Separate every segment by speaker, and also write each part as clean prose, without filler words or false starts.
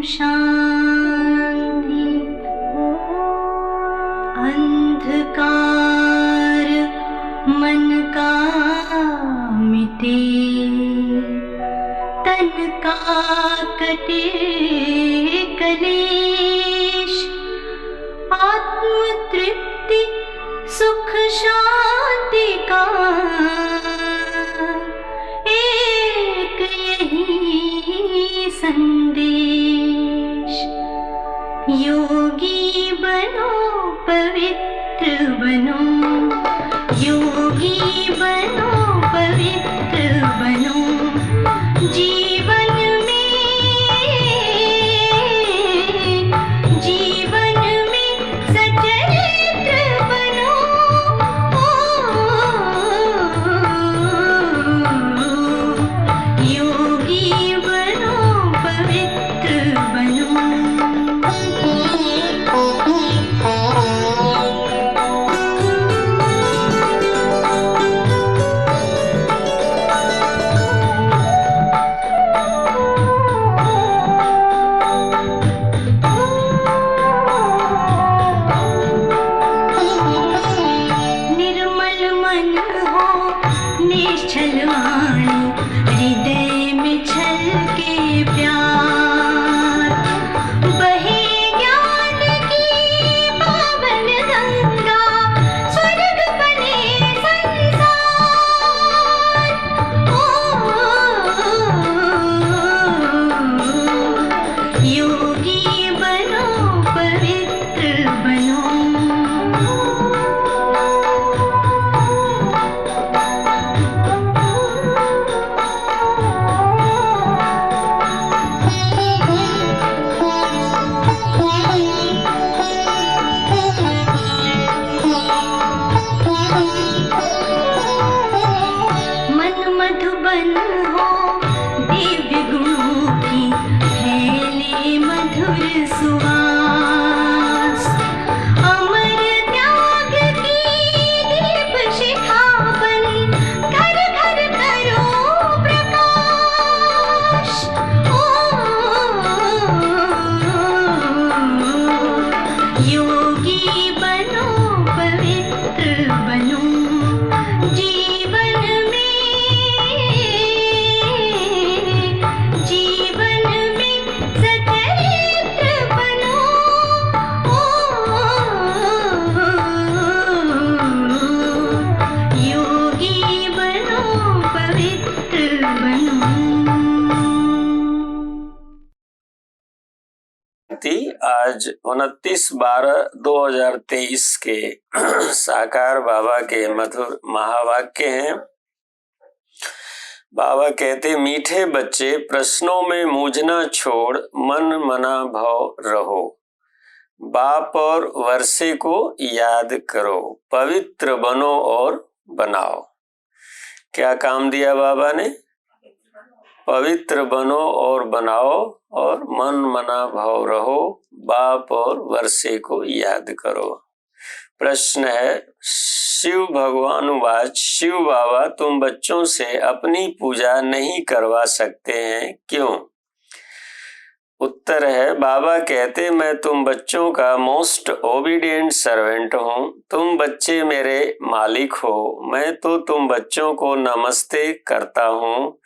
Speaker 1: शांति। अंधकार मन का मिटे, तन का कटे कलेश। आत्म तृप्ति सुख शांति का एक यही संदेश। योगी बनो पवित्र बनो, योगी बनो पवित्र बनो। जीवन में सचरित्र बनो। योगी बनो पवित्र बनो। निर्मल मन हो निश्चल वाणी, हृदय में छलके प्यार। बहे ज्ञान की पावन गंगा, स्वर्ग बने संसार। योगी बनो पवित्र बनो। मन मधुबन हो दिव्य गुणों की, फैले मधुर सुवास। अमर त्याग की दीप शिखा बन, घर घर करो प्रकाश। योगी बनो पवित्र बनो। जीवन में सचरित्र बनो। योगी बनो पवित्र बनो।
Speaker 2: आज 29/12/2023 के साकार बाबा के मधुर महावाक्य हैं। बाबा कहते, मीठे बच्चे प्रश्नों में मूझना छोड़ मन मना भाव रहो। बाप और वर्षे को याद करो, पवित्र बनो और बनाओ। क्या काम दिया बाबा ने? पवित्र बनो और बनाओ, और मन मना भाव रहो, बाप और वर्षे को याद करो। प्रश्न है, शिव भगवान वाच, शिव बाबा तुम बच्चों से अपनी पूजा नहीं करवा सकते हैं, क्यों? उत्तर है, बाबा कहते, मैं तुम बच्चों का मोस्ट ओबीडिएंट सर्वेंट हूँ। तुम बच्चे मेरे मालिक हो। मैं तो तुम बच्चों को नमस्ते करता हूँ।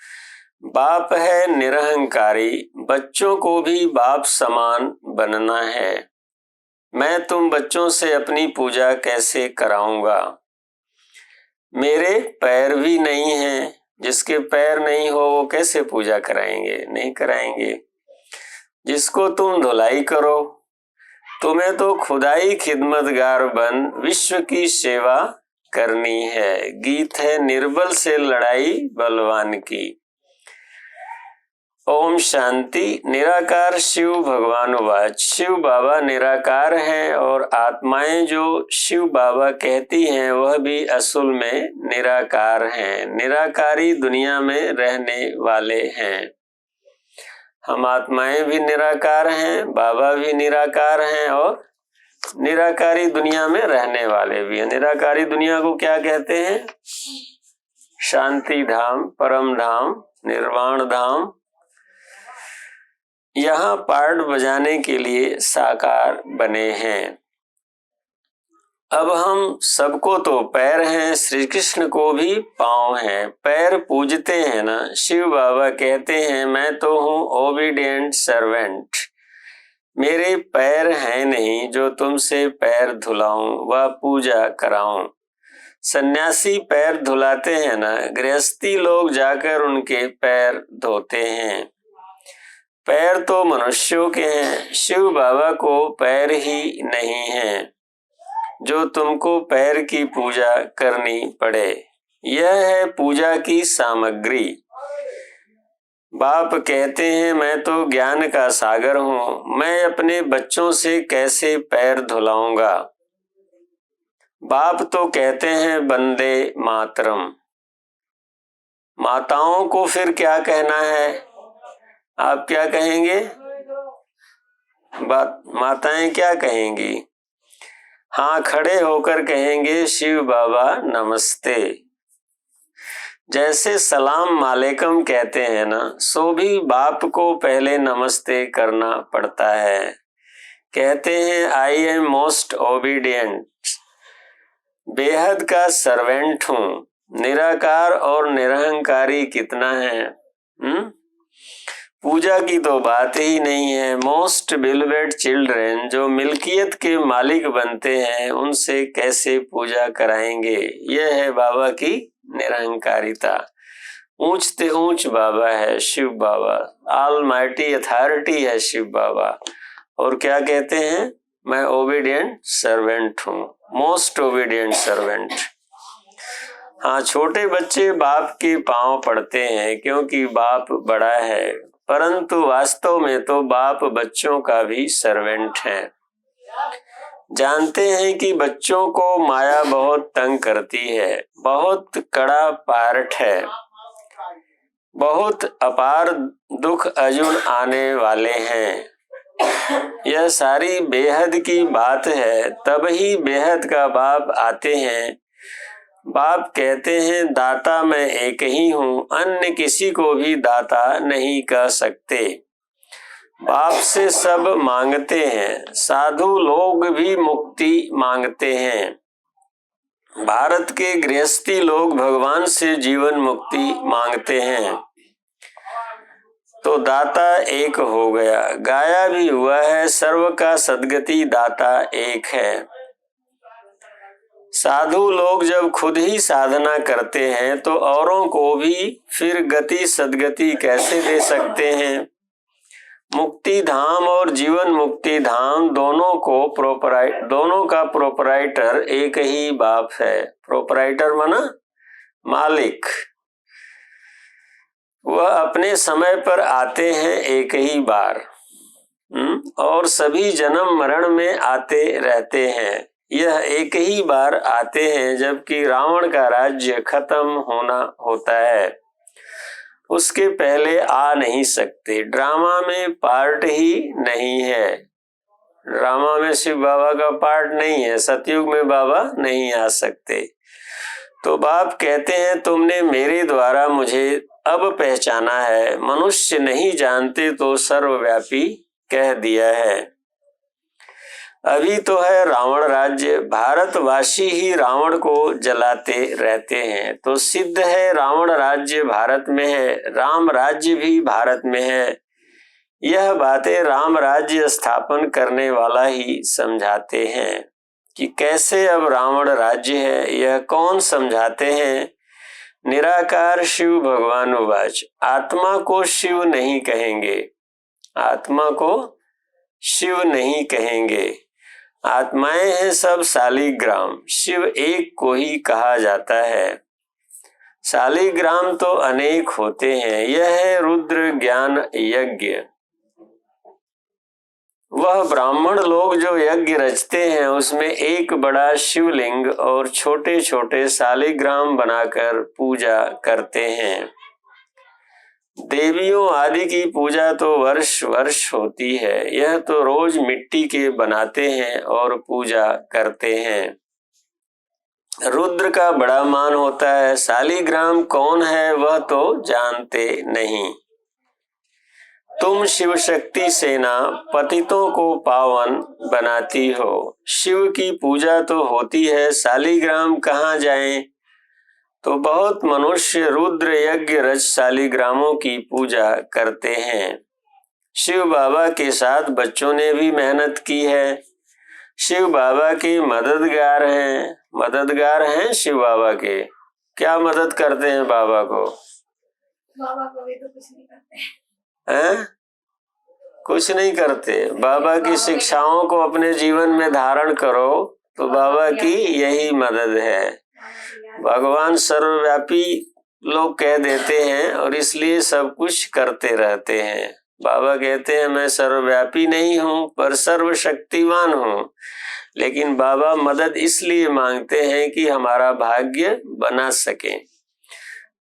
Speaker 2: बाप है निरहंकारी, बच्चों को भी बाप समान बनना है। मैं तुम बच्चों से अपनी पूजा कैसे कराऊंगा? मेरे पैर भी नहीं हैं। जिसके पैर नहीं हो वो कैसे पूजा कराएंगे? नहीं कराएंगे। जिसको तुम धुलाई करो, तुम्हें तो खुदाई खिदमतगार बन विश्व की सेवा करनी है। गीत है, निर्बल से लड़ाई बलवान की। ओम शांति। निराकार शिव भगवान वाच, शिव बाबा निराकार हैं और आत्माएं जो शिव बाबा कहती हैं वह भी असल में निराकार हैं। निराकारी दुनिया में रहने वाले हैं। हम आत्माएं भी निराकार हैं, बाबा भी निराकार हैं और निराकारी दुनिया में रहने वाले भी हैं। निराकारी दुनिया को क्या कहते हैं? शांति धाम, परम धाम, निर्वाण धाम, यहाँ पार्ट बजाने के लिए साकार बने हैं। अब हम सबको तो पैर हैं, श्री कृष्ण को भी पाँव हैं। पैर पूजते हैं ना, शिव बाबा कहते हैं मैं तो हूँ ओबीडिएंट सर्वेंट। मेरे पैर हैं नहीं जो तुमसे पैर धुलाऊं व पूजा कराऊं। सन्यासी पैर धुलाते हैं ना, गृहस्थी लोग जाकर उनके पैर धोते हैं। पैर तो मनुष्यों के हैं, शिव बाबा को पैर ही नहीं हैं जो तुमको पैर की पूजा करनी पड़े। यह है पूजा की सामग्री। बाप कहते हैं मैं तो ज्ञान का सागर हूँ, मैं अपने बच्चों से कैसे पैर धुलाऊंगा। बाप तो कहते हैं वंदे मातरम। माताओं को फिर क्या कहना है, आप क्या कहेंगे? माताएं क्या कहेंगी? हाँ, खड़े होकर कहेंगे शिव बाबा नमस्ते। जैसे सलाम वालेकुम कहते हैं ना, सो भी बाप को पहले नमस्ते करना पड़ता है। कहते हैं आई एम मोस्ट ओबीडिएंट, बेहद का सर्वेंट हूँ। निराकार और निरहंकारी कितना है। पूजा की तो बात ही नहीं है। मोस्ट बिलवेड चिल्ड्रेन, जो मिल्कियत के मालिक बनते हैं, उनसे कैसे पूजा कराएंगे। यह है बाबा की निरहंकारिता। ऊंचते ऊंच बाबा है शिव बाबा, ऑलमाइटी अथॉरिटी है शिव बाबा। और क्या कहते हैं, मैं ओबीडिएंट सर्वेंट हूँ, मोस्ट ओबीडिएंट सर्वेंट। हाँ, छोटे बच्चे बाप के पांव पड़ते हैं क्योंकि बाप बड़ा है, परंतु वास्तव में तो बाप बच्चों का भी सर्वेंट है। जानते हैं कि बच्चों को माया बहुत तंग करती है, बहुत कड़ा पार्ट है, बहुत अपार दुख अर्जुन आने वाले हैं। यह सारी बेहद की बात है, तब ही बेहद का बाप आते हैं। बाप कहते हैं दाता मैं एक ही हूँ, अन्य किसी को भी दाता नहीं कह सकते। बाप से सब मांगते हैं, साधु लोग भी मुक्ति मांगते हैं। भारत के गृहस्थी लोग भगवान से जीवन मुक्ति मांगते हैं। तो दाता एक हो गया, गाया भी हुआ है सर्व का सद्गति दाता एक है। साधु लोग जब खुद ही साधना करते हैं तो औरों को भी फिर गति सद्गति कैसे दे सकते हैं। मुक्ति धाम और जीवन मुक्ति धाम दोनों का प्रोपराइटर एक ही बाप है। प्रोपराइटर माना मालिक। वह अपने समय पर आते हैं एक ही बार, और सभी जन्म मरण में आते रहते हैं। यह एक ही बार आते हैं जबकि रावण का राज्य खत्म होना होता है, उसके पहले आ नहीं सकते। ड्रामा में पार्ट ही नहीं है, ड्रामा में शिव बाबा का पार्ट नहीं है, सतयुग में बाबा नहीं आ सकते। तो बाप कहते हैं तुमने मेरे द्वारा मुझे अब पहचाना है, मनुष्य नहीं जानते तो सर्वव्यापी कह दिया है। अभी तो है रावण राज्य, भारतवासी ही रावण को जलाते रहते हैं, तो सिद्ध है रावण राज्य भारत में है, राम राज्य भी भारत में है। यह बातें राम राज्य स्थापन करने वाला ही समझाते हैं कि कैसे अब रावण राज्य है। यह कौन समझाते हैं? निराकार शिव भगवान उवाच। आत्मा को शिव नहीं कहेंगे, आत्मा को शिव नहीं कहेंगे। आत्माएं हैं सब शालिग्राम, शिव एक को ही कहा जाता है। शालिग्राम तो अनेक होते हैं। यह है रुद्र ज्ञान यज्ञ। वह ब्राह्मण लोग जो यज्ञ रचते हैं उसमें एक बड़ा शिवलिंग और छोटे छोटे शालिग्राम बनाकर पूजा करते हैं। देवियों आदि की पूजा तो वर्ष वर्ष होती है, यह तो रोज मिट्टी के बनाते हैं और पूजा करते हैं। रुद्र का बड़ा मान होता है। शालिग्राम कौन है वह तो जानते नहीं। तुम शिव शक्ति सेना पतितों को पावन बनाती हो। शिव की पूजा तो होती है, शालिग्राम कहाँ जाएं? तो बहुत मनुष्य रुद्र यज्ञ रच शालिग्रामों की पूजा करते हैं। शिव बाबा के साथ बच्चों ने भी मेहनत की है। शिव बाबा के मददगार हैं शिव बाबा के। क्या मदद करते हैं बाबा को?
Speaker 3: बाबा को भी तो कुछ नहीं करते
Speaker 2: हैं? कुछ नहीं करते। बाबा की शिक्षाओं को अपने जीवन में धारण करो तो बाबा की यही मदद है। भगवान सर्वव्यापी लोग कह देते हैं और इसलिए सब कुछ करते रहते हैं। बाबा कहते हैं मैं सर्वव्यापी नहीं हूँ पर सर्वशक्तिमान हूँ, लेकिन बाबा मदद इसलिए मांगते हैं कि हमारा भाग्य बना सके।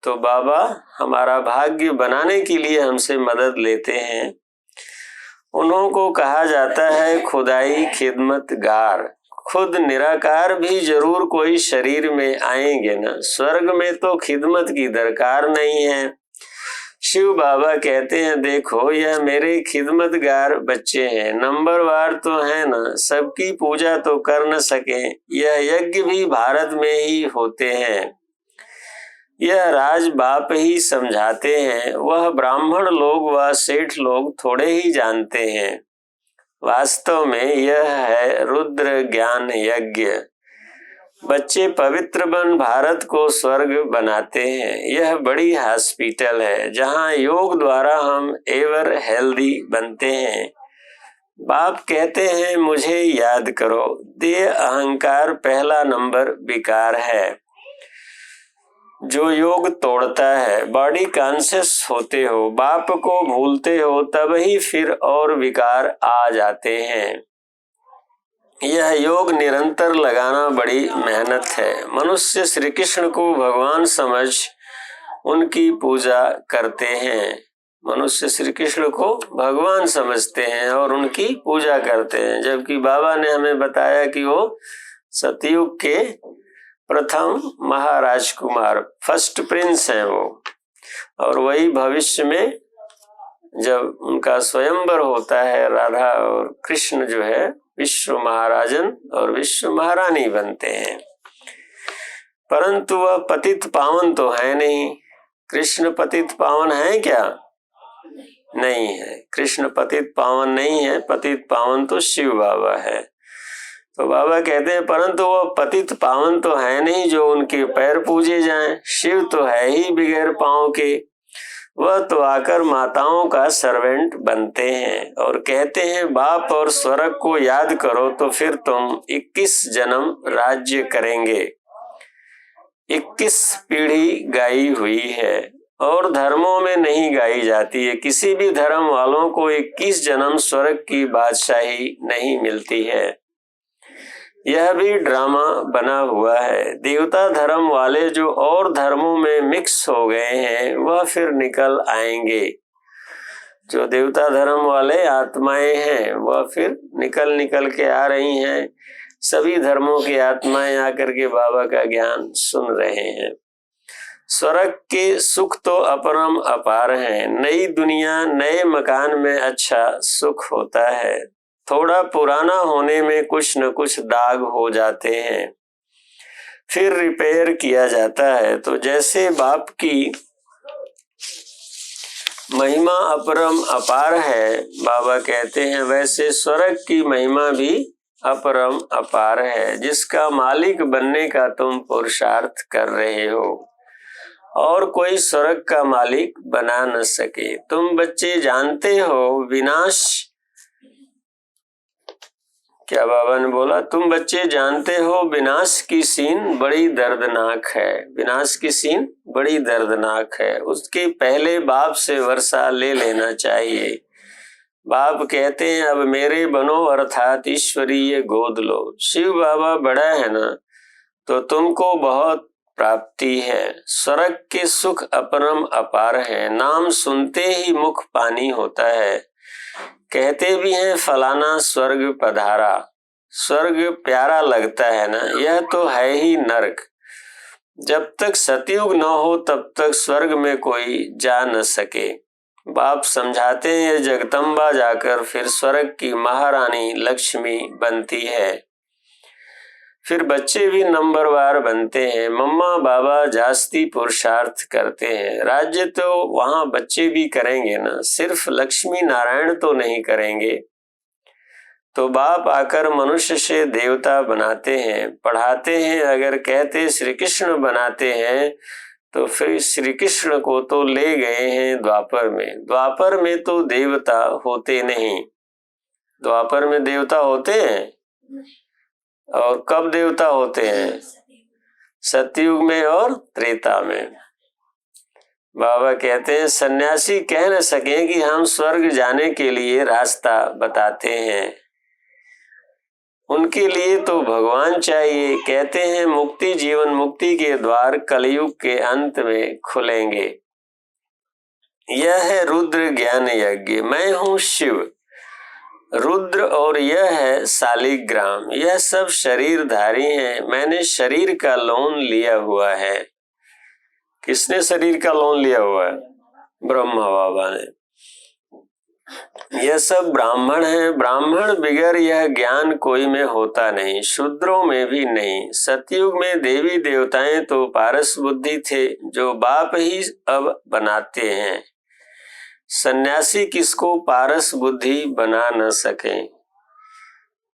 Speaker 2: तो बाबा हमारा भाग्य बनाने के लिए हमसे मदद लेते हैं। उन्हों को कहा जाता है खुदाई खिदमतगार। खुद निराकार भी जरूर कोई शरीर में आएंगे ना। स्वर्ग में तो खिदमत की दरकार नहीं है। शिव बाबा कहते हैं देखो यह मेरे खिदमतगार बच्चे हैं, नंबरवार तो है ना, सबकी पूजा तो कर न सके। यह यज्ञ भी भारत में ही होते हैं। यह राज बाप ही समझाते हैं, वह ब्राह्मण लोग व सेठ लोग थोड़े ही जानते हैं। वास्तव में यह है रुद्र ज्ञान यज्ञ। बच्चे पवित्र बन भारत को स्वर्ग बनाते हैं। यह बड़ी हॉस्पिटल है जहाँ योग द्वारा हम एवर हेल्दी बनते हैं। बाप कहते हैं मुझे याद करो। देह अहंकार पहला नंबर विकार है जो योग तोड़ता है। बॉडी कॉन्शियस होते हो, बाप को भूलते हो, तब ही फिर और विकार आ जाते हैं। यह योग निरंतर लगाना बड़ी मेहनत है। मनुष्य श्री कृष्ण को भगवान समझ उनकी पूजा करते हैं। मनुष्य श्री कृष्ण को भगवान समझते हैं और उनकी पूजा करते हैं, जबकि बाबा ने हमें बताया कि वो सतयुग के प्रथम महाराज कुमार फर्स्ट प्रिंस हैं वो, और वही भविष्य में जब उनका स्वयंवर होता है राधा और कृष्ण जो है विश्व महाराजन और विश्व महारानी बनते हैं। परंतु वह पतित पावन तो है नहीं। कृष्ण पतित पावन है क्या? नहीं है। कृष्ण पतित पावन नहीं है, पतित पावन तो शिव बाबा है। तो बाबा कहते हैं परंतु वह पतित पावन तो है नहीं जो उनके पैर पूजे जाएं। शिव तो है ही बगैर पांव के। वह तो आकर माताओं का सर्वेंट बनते हैं और कहते हैं बाप और स्वर्ग को याद करो तो फिर तुम 21 जन्म राज्य करेंगे। 21 पीढ़ी गाई हुई है और धर्मों में नहीं गाई जाती है। किसी भी धर्म वालों को 21 जन्म स्वर्ग की बादशाही नहीं मिलती है। यह भी ड्रामा बना हुआ है। देवता धर्म वाले जो और धर्मों में मिक्स हो गए हैं वह फिर निकल आएंगे। जो देवता धर्म वाले आत्माएं हैं वह फिर निकल के आ रही हैं। सभी धर्मों की आत्माएं आकर के बाबा का ज्ञान सुन रहे हैं। स्वर्ग के सुख तो अपरम अपार हैं। नई दुनिया नए मकान में अच्छा सुख होता है। थोड़ा पुराना होने में कुछ न कुछ दाग हो जाते हैं, फिर रिपेयर किया जाता है। तो जैसे बाप की महिमा अपरम अपार है, बाबा कहते हैं, वैसे स्वर्ग की महिमा भी अपरम अपार है, जिसका मालिक बनने का तुम पुरुषार्थ कर रहे हो और कोई स्वर्ग का मालिक बना न सके। तुम बच्चे जानते हो विनाश, क्या बाबा ने बोला? तुम बच्चे जानते हो विनाश की सीन बड़ी दर्दनाक है। विनाश की सीन बड़ी दर्दनाक है। उसके पहले बाप से वर्षा ले लेना चाहिए। बाप कहते हैं अब मेरे बनो अर्थात ईश्वरीय गोद लो। शिव बाबा बड़ा है ना तो तुमको बहुत प्राप्ति है। स्वर्ग के सुख अपरम अपार है। नाम सुनते ही मुख पानी होता है। कहते भी हैं फलाना स्वर्ग पधारा। स्वर्ग प्यारा लगता है ना, यह तो है ही नरक। जब तक सतयुग न हो तब तक स्वर्ग में कोई जा न सके। बाप समझाते हैं ये जगदम्बा जाकर फिर स्वर्ग की महारानी लक्ष्मी बनती है। फिर बच्चे भी नंबरवार बनते हैं। मम्मा बाबा जास्ती पुरुषार्थ करते हैं। राज्य तो वहां बच्चे भी करेंगे ना, सिर्फ लक्ष्मी नारायण तो नहीं करेंगे। तो बाप आकर मनुष्य से देवता बनाते हैं, पढ़ाते हैं। अगर कहते श्री कृष्ण बनाते हैं तो फिर श्री कृष्ण को तो ले गए हैं द्वापर में। द्वापर में तो देवता होते नहीं। द्वापर में देवता होते हैं और कब देवता होते हैं? सतयुग में और त्रेता में। बाबा कहते हैं सन्यासी कह न सके कि हम स्वर्ग जाने के लिए रास्ता बताते हैं, उनके लिए तो भगवान चाहिए। कहते हैं मुक्ति जीवन मुक्ति के द्वार कलयुग के अंत में खुलेंगे। यह है रुद्र ज्ञान यज्ञ। मैं हूँ शिव रुद्र और यह है शालिग्राम। यह सब शरीरधारी हैं। मैंने शरीर का लोन लिया हुआ है। किसने शरीर का लोन लिया हुआ है? ब्रह्मा बाबा ने। यह सब ब्राह्मण हैं। ब्राह्मण बिगर यह ज्ञान कोई में होता नहीं, शूद्रों में भी नहीं। सतयुग में देवी देवताएं तो पारस बुद्धि थे, जो बाप ही अब बनाते हैं। सन्यासी किसको पारस बुद्धि बना न सके।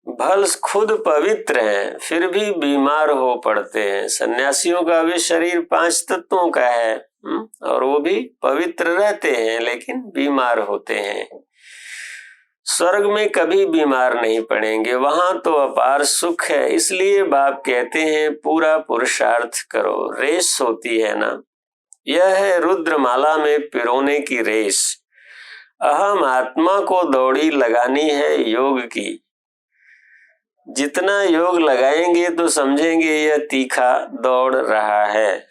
Speaker 2: भल खुद पवित्र हैं फिर भी बीमार हो पड़ते हैं। सन्यासियों का भी शरीर 5 तत्वों का है और वो भी पवित्र रहते हैं लेकिन बीमार होते हैं। स्वर्ग में कभी बीमार नहीं पड़ेंगे, वहां तो अपार सुख है। इसलिए बाप कहते हैं पूरा पुरुषार्थ करो। रेस होती है ना, यह है रुद्रमाला में पिरोने की रेस। अहम आत्मा को दौड़ी लगानी है योग की। जितना योग लगाएंगे तो समझेंगे यह तीखा दौड़ रहा है।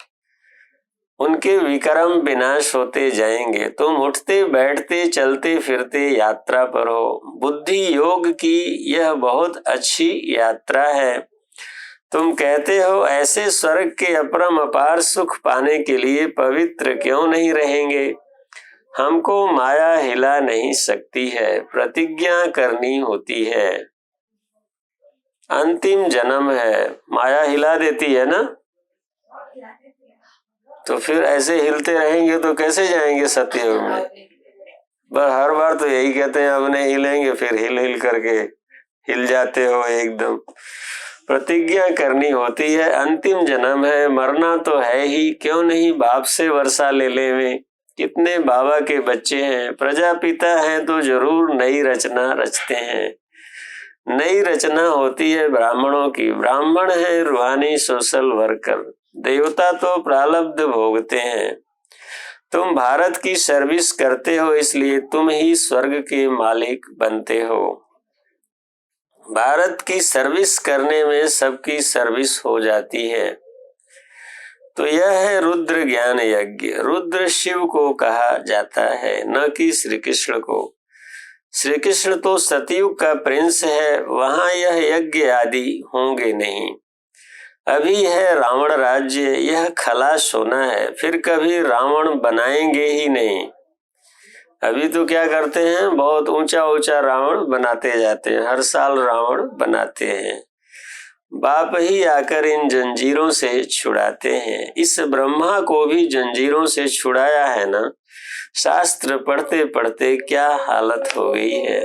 Speaker 2: उनके विक्रम विनाश होते जाएंगे। तुम उठते बैठते चलते फिरते यात्रा पर हो। बुद्धि योग की यह बहुत अच्छी यात्रा है। तुम कहते हो ऐसे स्वर्ग के अपरम अपार सुख पाने के लिए पवित्र क्यों नहीं रहेंगे? हमको माया हिला नहीं सकती है, प्रतिज्ञा करनी होती है। अंतिम जन्म है, माया हिला देती है ना, तो फिर ऐसे हिलते रहेंगे तो कैसे जाएंगे सतयुग में? बस हर बार तो यही कहते हैं अब नहीं हिलेंगे, फिर हिल हिल करके हिल जाते हो एकदम। प्रतिज्ञा करनी होती है। अंतिम जन्म है, मरना तो है ही, क्यों नहीं बाप से वर्षा ले लें। कितने बाबा के बच्चे हैं, प्रजापिता हैं तो जरूर नई रचना रचते हैं। नई रचना होती है ब्राह्मणों की। ब्राह्मण है रूहानी सोशल वर्कर, देवता तो प्रारब्ध भोगते हैं। तुम भारत की सर्विस करते हो इसलिए तुम ही स्वर्ग के मालिक बनते हो। भारत की सर्विस करने में सबकी सर्विस हो जाती है। तो यह है रुद्र ज्ञान यज्ञ। रुद्र शिव को कहा जाता है, न कि श्री कृष्ण को। श्री कृष्ण तो सतयुग का प्रिंस है, वहां यह यज्ञ आदि होंगे नहीं। अभी है रावण राज्य, यह खलास होना है, फिर कभी रावण बनाएंगे ही नहीं। अभी तो क्या करते हैं, बहुत ऊंचा ऊंचा रावण बनाते जाते हैं, हर साल रावण बनाते हैं। बाप ही आकर इन जंजीरों से छुड़ाते हैं। इस ब्रह्मा को भी जंजीरों से छुड़ाया है ना। शास्त्र पढ़ते पढ़ते क्या हालत हो गई है।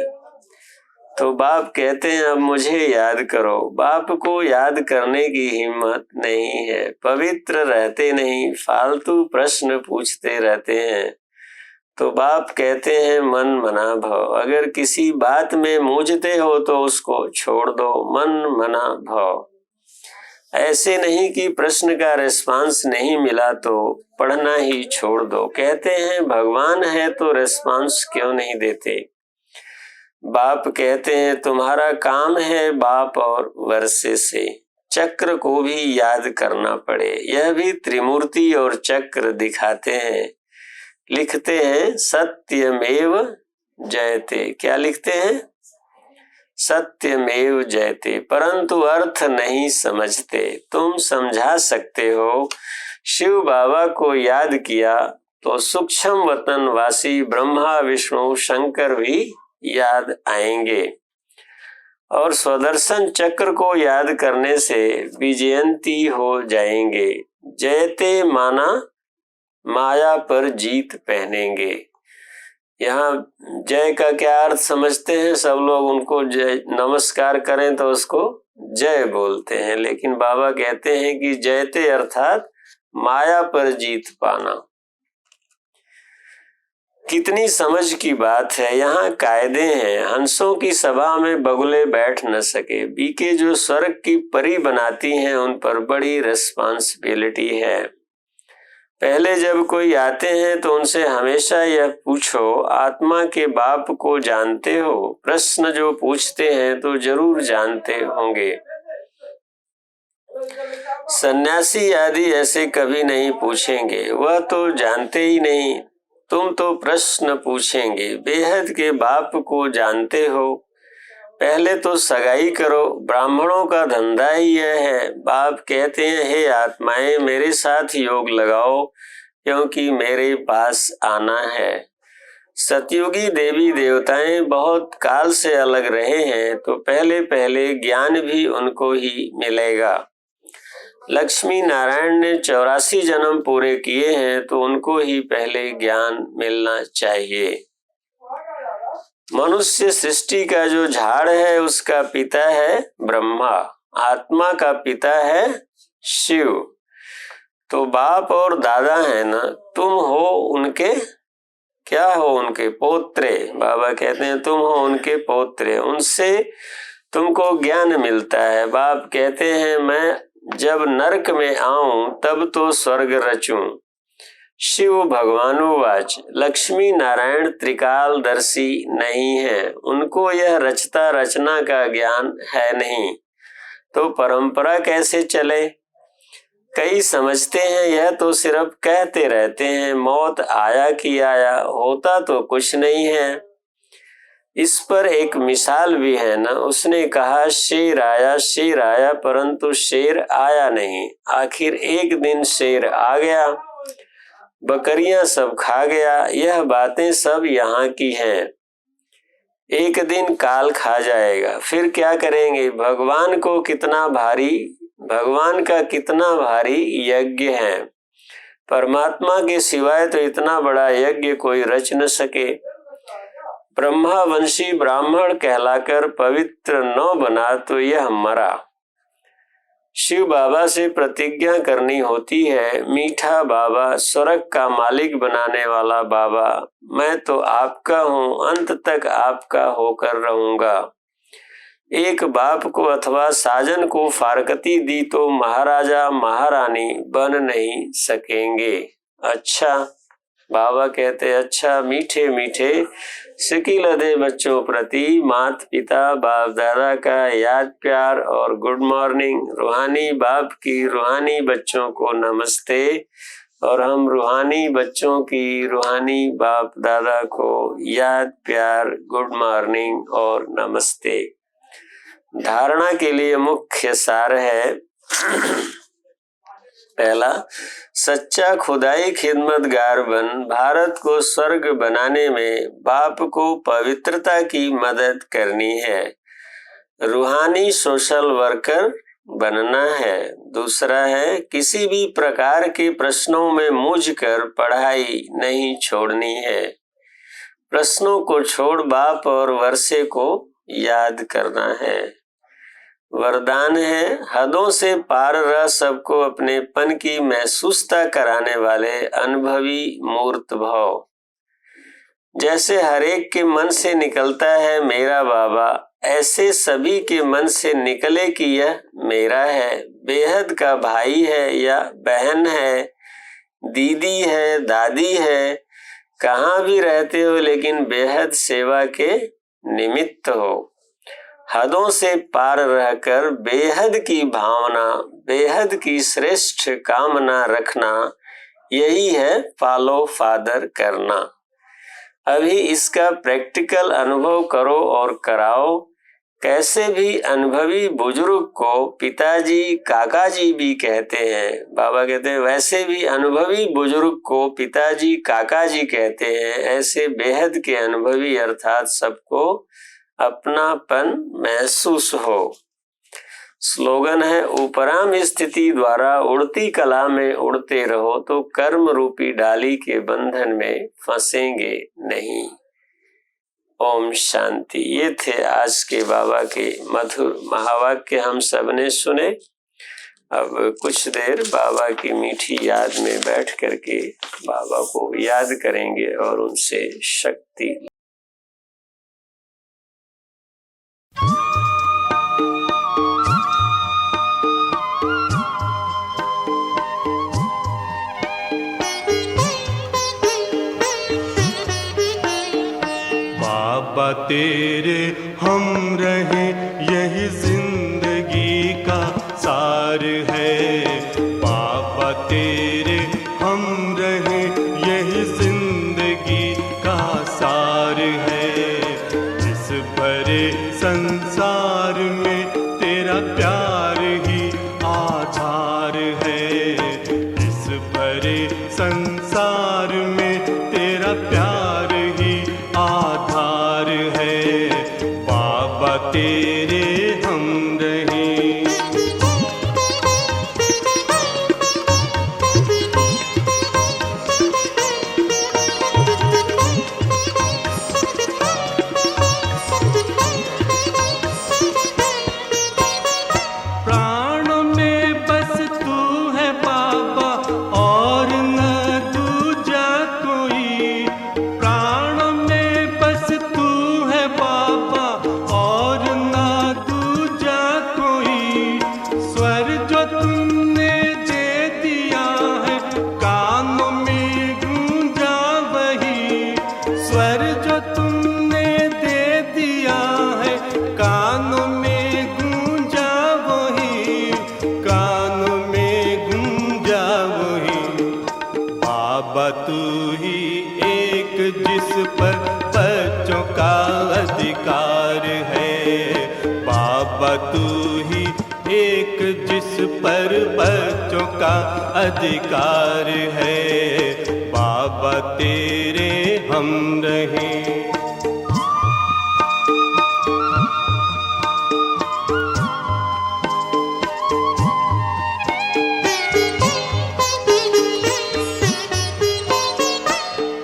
Speaker 2: तो बाप कहते हैं अब मुझे याद करो। बाप को याद करने की हिम्मत नहीं है, पवित्र रहते नहीं, फालतू प्रश्न पूछते रहते हैं। तो बाप कहते हैं मन मना भव। अगर किसी बात में मूझते हो तो उसको छोड़ दो, मन मना भव। ऐसे नहीं कि प्रश्न का रिस्पांस नहीं मिला तो पढ़ना ही छोड़ दो। कहते हैं भगवान है तो रिस्पांस क्यों नहीं देते। बाप कहते हैं तुम्हारा काम है बाप और वर्षे से चक्र को भी याद करना पड़े। यह भी त्रिमूर्ति और चक्र दिखाते हैं। लिखते हैं सत्यमेव जयते। क्या लिखते हैं? सत्यमेव जयते, परंतु अर्थ नहीं समझते। तुम समझा सकते हो। शिव बाबा को याद किया तो सूक्ष्म वतन वासी ब्रह्मा विष्णु शंकर भी याद आएंगे। और स्वदर्शन चक्र को याद करने से विजयंती हो जाएंगे। जयते माना माया पर जीत पहनेंगे। यहाँ जय का क्या अर्थ समझते हैं सब लोग? उनको जय नमस्कार करें तो उसको जय बोलते हैं, लेकिन बाबा कहते हैं कि जयते अर्थात माया पर जीत पाना। कितनी समझ की बात है। यहाँ कायदे हैं। हंसों की सभा में बगुले बैठ न सके। बीके जो स्वर्ग की परी बनाती हैं उन पर बड़ी रिस्पांसिबिलिटी है। पहले जब कोई आते हैं तो उनसे हमेशा यह पूछो, आत्मा के बाप को जानते हो? प्रश्न जो पूछते हैं तो जरूर जानते होंगे। सन्यासी आदि ऐसे कभी नहीं पूछेंगे, वह तो जानते ही नहीं। तुम तो प्रश्न पूछेंगे, बेहद के बाप को जानते हो? पहले तो सगाई करो। ब्राह्मणों का धंधा ही यह है। बाप कहते हैं, हे आत्माएं मेरे साथ योग लगाओ क्योंकि मेरे पास आना है। सतयुगी देवी देवताएं बहुत काल से अलग रहे हैं तो पहले पहले ज्ञान भी उनको ही मिलेगा। लक्ष्मी नारायण ने 84 जन्म पूरे किए हैं तो उनको ही पहले ज्ञान मिलना चाहिए। मनुष्य सृष्टि का जो झाड़ है उसका पिता है ब्रह्मा, आत्मा का पिता है शिव। तो बाप और दादा है ना, तुम हो उनके क्या हो? उनके पोत्रे। बाबा कहते हैं तुम हो उनके पोत्रे, उनसे तुमको ज्ञान मिलता है। बाप कहते हैं मैं जब नरक में आऊं तब तो स्वर्ग रचूं। शिव भगवानुवाच, लक्ष्मी नारायण त्रिकालदर्शी नहीं है, उनको यह रचता रचना का ज्ञान है नहीं, तो परंपरा कैसे चले? कई समझते हैं यह तो सिर्फ कहते रहते हैं, मौत आया कि आया, होता तो कुछ नहीं है। इस पर एक मिसाल भी है ना। उसने कहा शेर आया परंतु शेर आया नहीं। आखिर एक दिन शेर आ गया, बकरियां सब खा गया। यह बातें सब यहाँ की हैं। एक दिन काल खा जाएगा, फिर क्या करेंगे? भगवान का कितना भारी यज्ञ है। परमात्मा के सिवाय तो इतना बड़ा यज्ञ कोई रच न सके। ब्रह्मावंशी ब्राह्मण कहलाकर पवित्र न बना तो यह मरा। शिव बाबा से प्रतिज्ञा करनी होती है, मीठा बाबा, स्वर्ग का मालिक बनाने वाला बाबा, मैं तो आपका हूँ, अंत तक आपका होकर रहूंगा। एक बाप को अथवा साजन को फारकती दी तो महाराजा महारानी बन नहीं सकेंगे। अच्छा, बाबा कहते अच्छा, मीठे मीठे सिकिल दे बच्चों प्रति माता पिता बाप दादा का याद प्यार और गुड मॉर्निंग। रूहानी बाप की रूहानी बच्चों को नमस्ते, और हम रूहानी बच्चों की रूहानी बाप दादा को याद प्यार गुड मॉर्निंग और नमस्ते। धारणा के लिए मुख्य सार है पहला, सच्चा खुदाई खिदमतगार बन भारत को स्वर्ग बनाने में बाप को पवित्रता की मदद करनी है। रूहानी सोशल वर्कर बनना है। दूसरा है, किसी भी प्रकार के प्रश्नों में मूझकर पढ़ाई नहीं छोड़नी है। प्रश्नों को छोड़ बाप और वर्षे को याद करना है। वरदान है, हदों से पार रह सबको अपने पन की महसूसता कराने वाले अनुभवी मूर्त भाव। जैसे हरेक के मन से निकलता है मेरा बाबा, ऐसे सभी के मन से निकले कि यह मेरा है। बेहद का भाई है या बहन है, दीदी है, दादी है, कहाँ भी रहते हो लेकिन बेहद सेवा के निमित्त हो। हदों से पार रहकर बेहद की भावना, बेहद की श्रेष्ठ कामना रखना, यही है फॉलो फादर करना। अभी इसका प्रैक्टिकल अनुभव करो और कराओ। कैसे भी अनुभवी बुजुर्ग को पिताजी काका जी भी कहते हैं। बाबा कहते हैं वैसे भी अनुभवी बुजुर्ग को पिताजी काका जी कहते हैं। ऐसे बेहद के अनुभवी अर्थात सबको अपनापन महसूस हो। स्लोगन है ऊपराम स्थिति द्वारा उड़ती कला में उड़ते रहो तो कर्म रूपी डाली के बंधन में फंसेंगे नहीं। ओम शांति। ये थे आज के बाबा के मधुर महावाक्य, हम सब ने सुने। अब कुछ देर बाबा की मीठी याद में बैठ करके बाबा को याद करेंगे और उनसे शक्ति।
Speaker 4: बाबा तेरे हम रहे यही जिंदगी का सार है। बाबा तेरे हम रहे यही जिंदगी का सार है। इस भरे संसार में तेरा प्यार ही आधार है। इस भरे संसार में तेरा प्यार ही आधार है। बाबा तेरे हम रहे। प्राणों में बस तू है बाबा और न दूजा कोई। प्राणों में बस तू है बाबा और न दूजा कोई। स्वर जो तुमने दे दिया है कानों में गूंजा वही। स्वर जो तुमने दे दिया है कानों में गूंजा वही। कानों में गूंजा वही। बाबा तू ही एक जिस पर बच्चों का अधिकार है। बाबा तू ही एक जिस पर बच्चों का अधिकार है। बाबा तेरे हम रहे।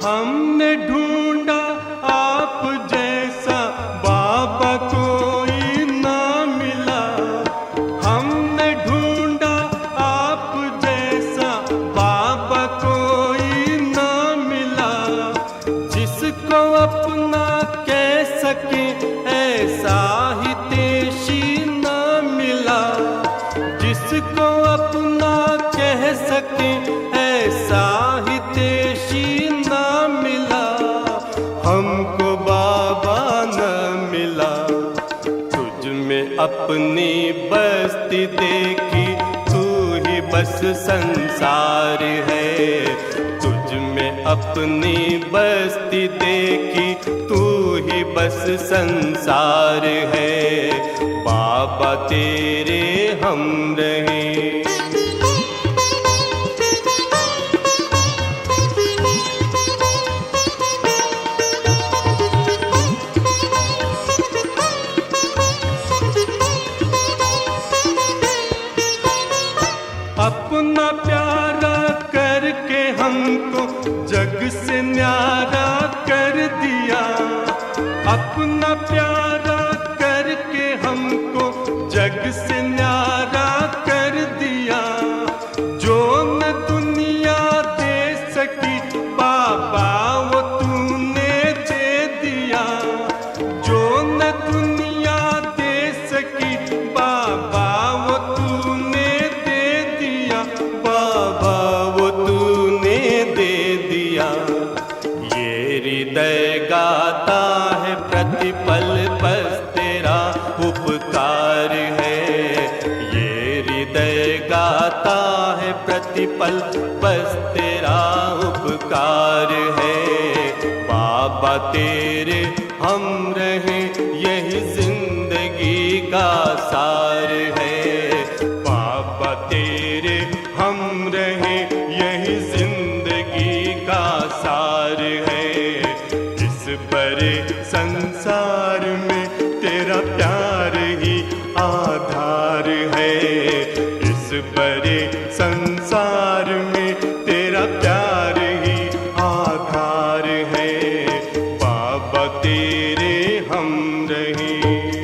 Speaker 4: हमने ढूंढा आप जैसा बाबा कोई ना मिला। हमने ढूंढा आप जैसा बाबा कोई ना मिला। जिसको अपना कह सके ऐसा ही तेशी ना मिला। जिसको अपना कह सके ऐसा ही तेशी ना मिला। हमको बाबा न मिला। तुझ में अपनी बस्ती देखी तू ही बस संसार है। तुझ में अपनी बस्ती देखी तू ही बस संसार है। बाबा तेरे हम रहे। अपना प्यारा करके हमको जग से न्यारा कर दिया। अपना प्यारा करके हमको जग से न्यारा कर दिया। जो न दुनिया दे सकी बाबा वो तूने दे दिया। जो न दुनिया दे सकी बाबा वो तूने दे दिया। बाबा वो तूने दे दिया। ये हृदय गाता है प्रतिपल बस तेरा उपकार है। ये हृदय गाता है प्रतिपल बस तेरा उपकार है। बाबा तेरे हम रहे यही जिंदगी जिंदगी का सार है। बाबा तेरे हम रहे यही जिंदगी का सार है। इस बड़े संसार में तेरा प्यार ही आधार है। इस बड़े संसार में तेरा प्यार ही आधार है। बाबा तेरे हम रहे।